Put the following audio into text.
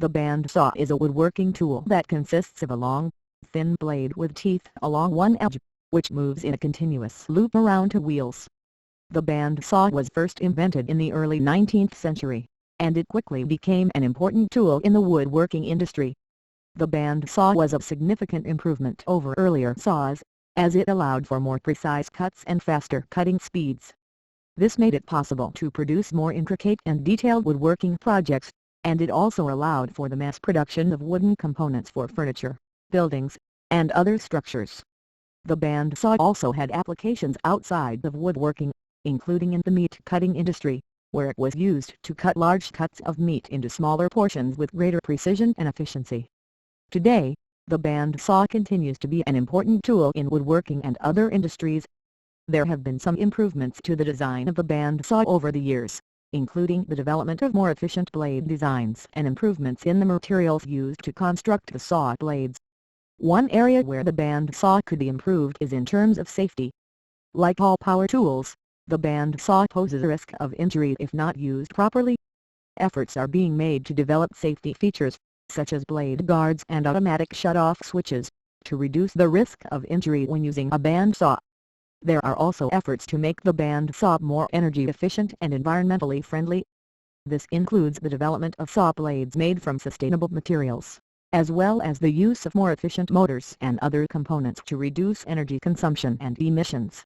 The bandsaw is a woodworking tool that consists of a long, thin blade with teeth along one edge, which moves in a continuous loop around two wheels. The bandsaw was first invented in the early 19th century, and it quickly became an important tool in the woodworking industry. The bandsaw was a significant improvement over earlier saws, as it allowed for more precise cuts and faster cutting speeds. This made it possible to produce more intricate and detailed woodworking projects, and it also allowed for the mass production of wooden components for furniture, buildings, and other structures. The bandsaw also had applications outside of woodworking, including in the meat cutting industry, where it was used to cut large cuts of meat into smaller portions with greater precision and efficiency. Today, the bandsaw continues to be an important tool in woodworking and other industries. There have been some improvements to the design of the bandsaw over the years, including the development of more efficient blade designs and improvements in the materials used to construct the saw blades. One area where the bandsaw could be improved is in terms of safety. Like all power tools, the bandsaw poses a risk of injury if not used properly. Efforts are being made to develop safety features, such as blade guards and automatic shut-off switches, to reduce the risk of injury when using a bandsaw. There are also efforts to make the bandsaw more energy efficient and environmentally friendly. This includes the development of saw blades made from sustainable materials, as well as the use of more efficient motors and other components to reduce energy consumption and emissions.